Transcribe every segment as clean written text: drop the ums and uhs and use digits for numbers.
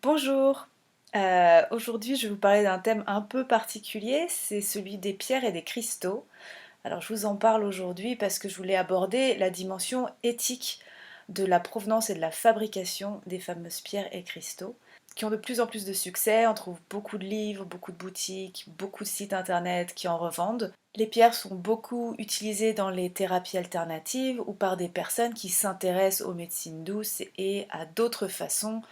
Bonjour. Aujourd'hui je vais vous parler d'un thème un peu particulier, c'est celui des pierres et des cristaux. Alors je vous en parle aujourd'hui parce que je voulais aborder la dimension éthique de la provenance et de la fabrication des fameuses pierres et cristaux, qui ont de plus en plus de succès. On trouve beaucoup de livres, beaucoup de boutiques, beaucoup de sites internet qui en revendent. Les pierres sont beaucoup utilisées dans les thérapies alternatives ou par des personnes qui s'intéressent aux médecines douces et à d'autres façons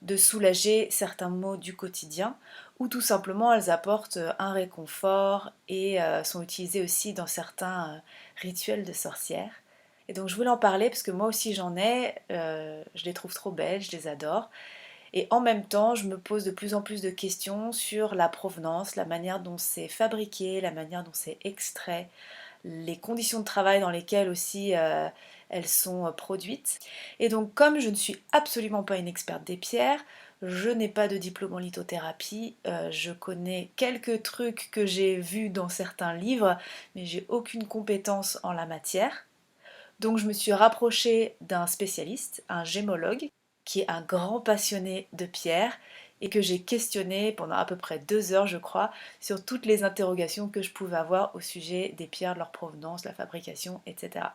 de soulager certains maux du quotidien, ou tout simplement elles apportent un réconfort et sont utilisées aussi dans certains rituels de sorcières. Et donc je voulais en parler parce que moi aussi j'en ai, je les trouve trop belles, je les adore. Et en même temps, je me pose de plus en plus de questions sur la provenance, la manière dont c'est fabriqué, la manière dont c'est extrait, les conditions de travail dans lesquelles aussi elles sont produites. Et donc comme je ne suis absolument pas une experte des pierres, je n'ai pas de diplôme en lithothérapie, je connais quelques trucs que j'ai vus dans certains livres, mais j'ai aucune compétence en la matière. Donc je me suis rapprochée d'un spécialiste, un gémologue, qui est un grand passionné de pierres et que j'ai questionné pendant à peu près 2 heures, je crois, sur toutes les interrogations que je pouvais avoir au sujet des pierres, de leur provenance, la fabrication, etc.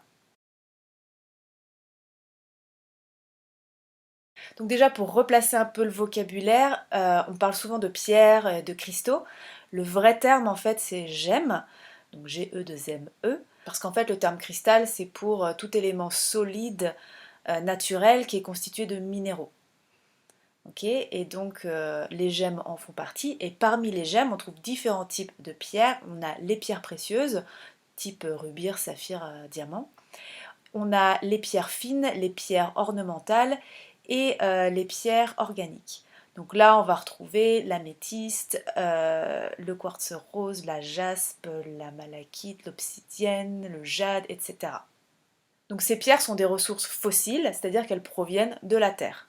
Donc déjà pour replacer un peu le vocabulaire, on parle souvent de pierres, de cristaux. Le vrai terme en fait c'est gemme, donc G-E-2-M-E, parce qu'en fait le terme cristal c'est pour tout élément solide, naturel qui est constitué de minéraux. Okay, et donc les gemmes en font partie, et parmi les gemmes on trouve différents types de pierres. On a les pierres précieuses, type rubis, saphir, diamant. On a les pierres fines, les pierres ornementales et les pierres organiques. Donc là, on va retrouver l'améthyste, le quartz rose, la jaspe, la malachite, l'obsidienne, le jade, etc. Donc ces pierres sont des ressources fossiles, c'est-à-dire qu'elles proviennent de la Terre.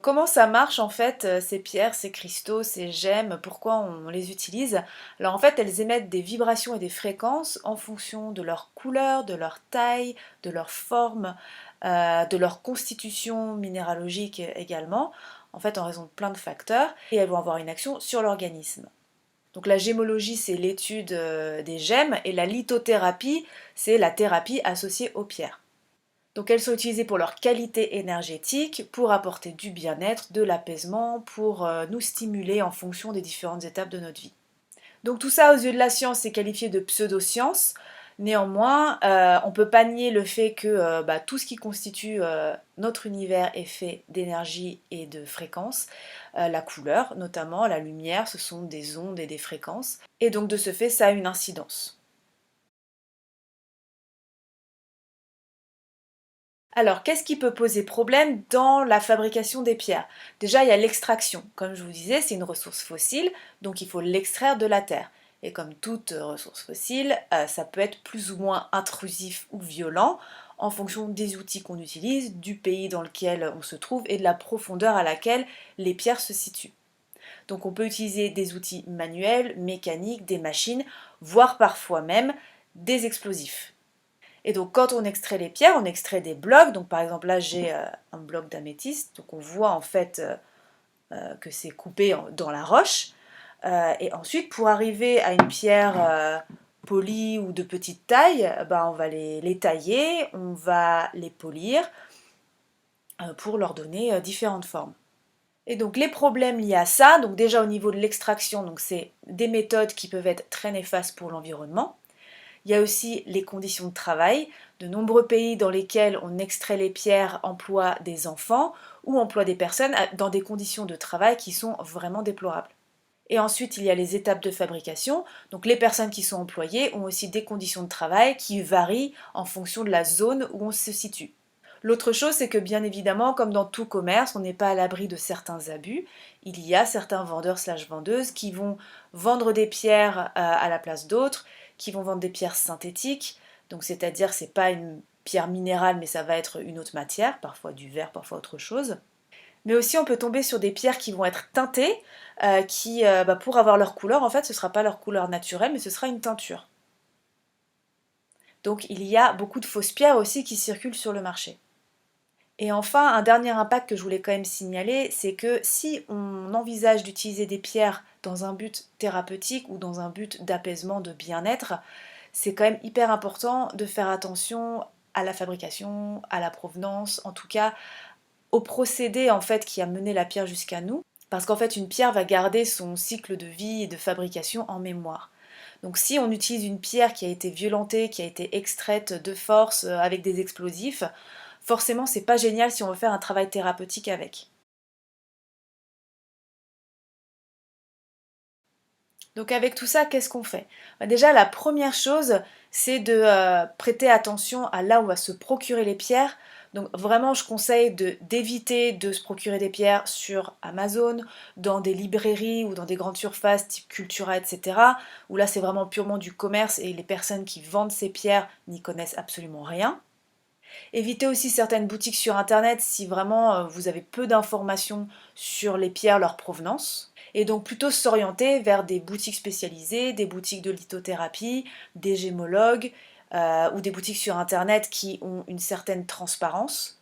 Comment ça marche en fait, ces pierres, ces cristaux, ces gemmes, pourquoi on les utilise? Alors en fait, elles émettent des vibrations et des fréquences en fonction de leur couleur, de leur taille, de leur forme, de leur constitution minéralogique également, en fait en raison de plein de facteurs, et elles vont avoir une action sur l'organisme. Donc la gémologie, c'est l'étude des gemmes, et la lithothérapie, c'est la thérapie associée aux pierres. Donc elles sont utilisées pour leur qualité énergétique, pour apporter du bien-être, de l'apaisement, pour nous stimuler en fonction des différentes étapes de notre vie. Donc tout ça aux yeux de la science c'est qualifié de pseudo-science. Néanmoins, on ne peut pas nier le fait que tout ce qui constitue notre univers est fait d'énergie et de fréquences. La couleur, notamment la lumière, ce sont des ondes et des fréquences. Et donc de ce fait, ça a une incidence. Alors, qu'est-ce qui peut poser problème dans la fabrication des pierres? Déjà, il y a l'extraction. Comme je vous disais, c'est une ressource fossile, donc il faut l'extraire de la terre. Et comme toute ressource fossile, ça peut être plus ou moins intrusif ou violent en fonction des outils qu'on utilise, du pays dans lequel on se trouve et de la profondeur à laquelle les pierres se situent. Donc on peut utiliser des outils manuels, mécaniques, des machines, voire parfois même des explosifs. Et donc quand on extrait les pierres, on extrait des blocs. Donc par exemple là j'ai un bloc d'améthyste, donc on voit en fait que c'est coupé dans la roche. Et ensuite pour arriver à une pierre polie ou de petite taille, on va les tailler, on va les polir pour leur donner différentes formes. Et donc les problèmes liés à ça, donc déjà au niveau de l'extraction, donc c'est des méthodes qui peuvent être très néfastes pour l'environnement. Il y a aussi les conditions de travail. De nombreux pays dans lesquels on extrait les pierres emploient des enfants ou emploient des personnes dans des conditions de travail qui sont vraiment déplorables. Et ensuite, il y a les étapes de fabrication. Donc les personnes qui sont employées ont aussi des conditions de travail qui varient en fonction de la zone où on se situe. L'autre chose, c'est que bien évidemment, comme dans tout commerce, on n'est pas à l'abri de certains abus. Il y a certains vendeurs/vendeuses qui vont vendre des pierres à la place d'autres, qui vont vendre des pierres synthétiques. Donc c'est-à-dire que c'est pas une pierre minérale, mais ça va être une autre matière, parfois du verre, parfois autre chose. Mais aussi on peut tomber sur des pierres qui vont être teintées, pour avoir leur couleur, en fait ce ne sera pas leur couleur naturelle, mais ce sera une teinture. Donc il y a beaucoup de fausses pierres aussi qui circulent sur le marché. Et enfin, un dernier impact que je voulais quand même signaler, c'est que si on envisage d'utiliser des pierres dans un but thérapeutique ou dans un but d'apaisement, de bien-être, c'est quand même hyper important de faire attention à la fabrication, à la provenance, en tout cas au procédé en fait qui a mené la pierre jusqu'à nous. Parce qu'en fait, une pierre va garder son cycle de vie et de fabrication en mémoire. Donc si on utilise une pierre qui a été violentée, qui a été extraite de force avec des explosifs, forcément c'est pas génial si on veut faire un travail thérapeutique avec. Donc avec tout ça, qu'est-ce qu'on fait? Déjà la première chose, c'est de prêter attention à là où on va se procurer les pierres. Donc vraiment je conseille d'éviter de se procurer des pierres sur Amazon, dans des librairies ou dans des grandes surfaces type Cultura, etc. Où là c'est vraiment purement du commerce et les personnes qui vendent ces pierres n'y connaissent absolument rien. Évitez aussi certaines boutiques sur internet si vraiment vous avez peu d'informations sur les pierres, leur provenance. Et donc plutôt s'orienter vers des boutiques spécialisées, des boutiques de lithothérapie, des gémologues ou des boutiques sur internet qui ont une certaine transparence.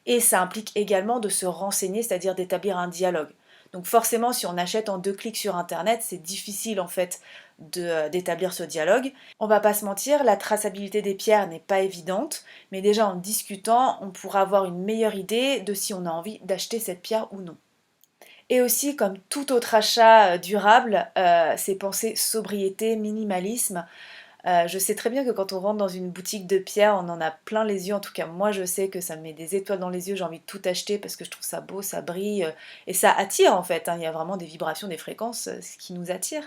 Et ça implique également de se renseigner, c'est-à-dire d'établir un dialogue. Donc forcément, si on achète en 2 clics sur Internet, c'est difficile en fait d'établir ce dialogue. On va pas se mentir, la traçabilité des pierres n'est pas évidente, mais déjà en discutant, on pourra avoir une meilleure idée de si on a envie d'acheter cette pierre ou non. Et aussi, comme tout autre achat durable, c'est penser sobriété, minimalisme. Je sais très bien que quand on rentre dans une boutique de pierres, on en a plein les yeux. En tout cas, moi, je sais que ça me met des étoiles dans les yeux. J'ai envie de tout acheter parce que je trouve ça beau, ça brille et ça attire en fait, hein. Il y a vraiment des vibrations, des fréquences, ce qui nous attire.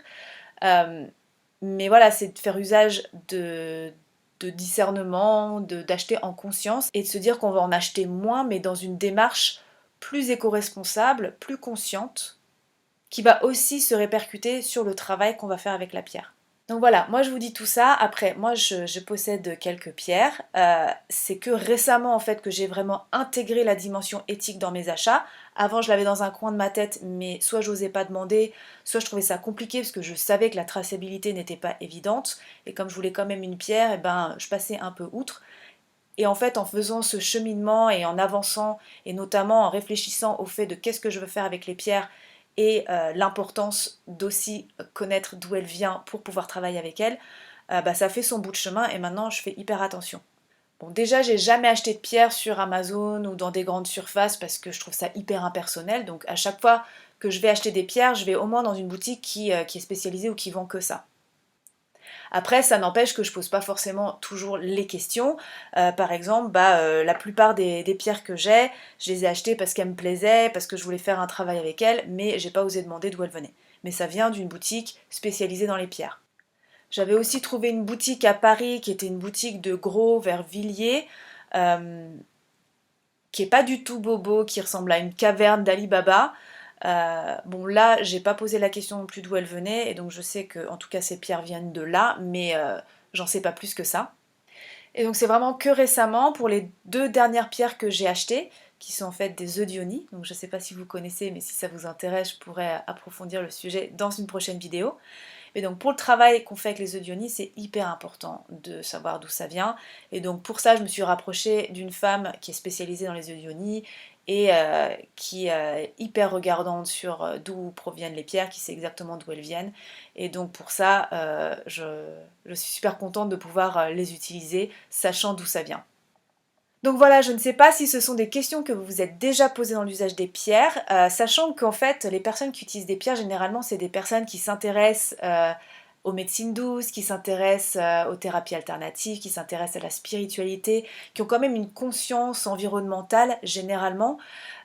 Euh, mais voilà, c'est de faire usage de discernement, d'acheter en conscience et de se dire qu'on va en acheter moins, mais dans une démarche plus éco-responsable, plus consciente, qui va aussi se répercuter sur le travail qu'on va faire avec la pierre. Donc voilà, moi je vous dis tout ça. Après, moi je possède quelques pierres. C'est que récemment en fait que j'ai vraiment intégré la dimension éthique dans mes achats. Avant je l'avais dans un coin de ma tête, mais soit j'osais pas demander, soit je trouvais ça compliqué parce que je savais que la traçabilité n'était pas évidente. Et comme je voulais quand même une pierre, et ben, je passais un peu outre. Et en fait, en faisant ce cheminement et en avançant, et notamment en réfléchissant au fait de qu'est-ce que je veux faire avec les pierres et l'importance d'aussi connaître d'où elle vient pour pouvoir travailler avec elle, bah, ça fait son bout de chemin et maintenant je fais hyper attention. Bon, déjà, j'ai jamais acheté de pierres sur Amazon ou dans des grandes surfaces parce que je trouve ça hyper impersonnel. Donc à chaque fois que je vais acheter des pierres, je vais au moins dans une boutique qui est spécialisée ou qui vend que ça. Après, ça n'empêche que je pose pas forcément toujours les questions. Par exemple, la plupart des pierres que j'ai, je les ai achetées parce qu'elles me plaisaient, parce que je voulais faire un travail avec elles, mais j'ai pas osé demander d'où elles venaient. Mais ça vient d'une boutique spécialisée dans les pierres. J'avais aussi trouvé une boutique à Paris qui était une boutique de gros vers Villiers, euh, qui est pas du tout bobo, qui ressemble à une caverne d'Ali Baba. Bon là, j'ai pas posé la question non plus d'où elle venait, et donc je sais que en tout cas ces pierres viennent de là, mais j'en sais pas plus que ça. Et donc c'est vraiment que récemment, pour les 2 dernières pierres que j'ai achetées, qui sont en fait des eudionie, donc je sais pas si vous connaissez, mais si ça vous intéresse, je pourrais approfondir le sujet dans une prochaine vidéo. Et donc pour le travail qu'on fait avec les eudionie, c'est hyper important de savoir d'où ça vient. Et donc pour ça, je me suis rapprochée d'une femme qui est spécialisée dans les eudionie et qui est hyper regardante sur d'où proviennent les pierres, qui sait exactement d'où elles viennent. Et donc pour ça, je suis super contente de pouvoir les utiliser, sachant d'où ça vient. Donc voilà, je ne sais pas si ce sont des questions que vous vous êtes déjà posées dans l'usage des pierres, sachant qu'en fait, les personnes qui utilisent des pierres, généralement, c'est des personnes qui s'intéressent aux médecines douces, qui s'intéressent aux thérapies alternatives, qui s'intéressent à la spiritualité, qui ont quand même une conscience environnementale, généralement.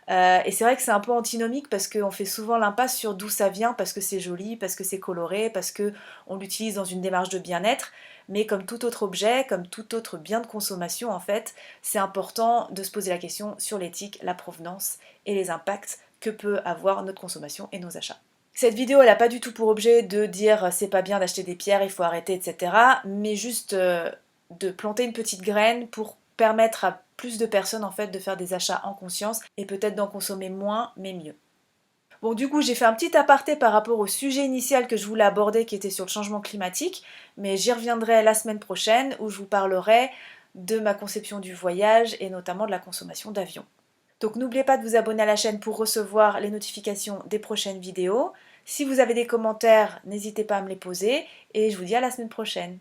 Et c'est vrai que c'est un peu antinomique parce qu'on fait souvent l'impasse sur d'où ça vient, parce que c'est joli, parce que c'est coloré, parce qu'on l'utilise dans une démarche de bien-être. Mais comme tout autre objet, comme tout autre bien de consommation en fait, c'est important de se poser la question sur l'éthique, la provenance et les impacts que peut avoir notre consommation et nos achats. Cette vidéo, elle n'a pas du tout pour objet de dire c'est pas bien d'acheter des pierres, il faut arrêter, etc. Mais juste de planter une petite graine pour permettre à plus de personnes en fait de faire des achats en conscience et peut-être d'en consommer moins mais mieux. Bon, du coup, j'ai fait un petit aparté par rapport au sujet initial que je voulais aborder qui était sur le changement climatique, mais j'y reviendrai la semaine prochaine où je vous parlerai de ma conception du voyage et notamment de la consommation d'avion. Donc n'oubliez pas de vous abonner à la chaîne pour recevoir les notifications des prochaines vidéos. Si vous avez des commentaires, n'hésitez pas à me les poser et je vous dis à la semaine prochaine.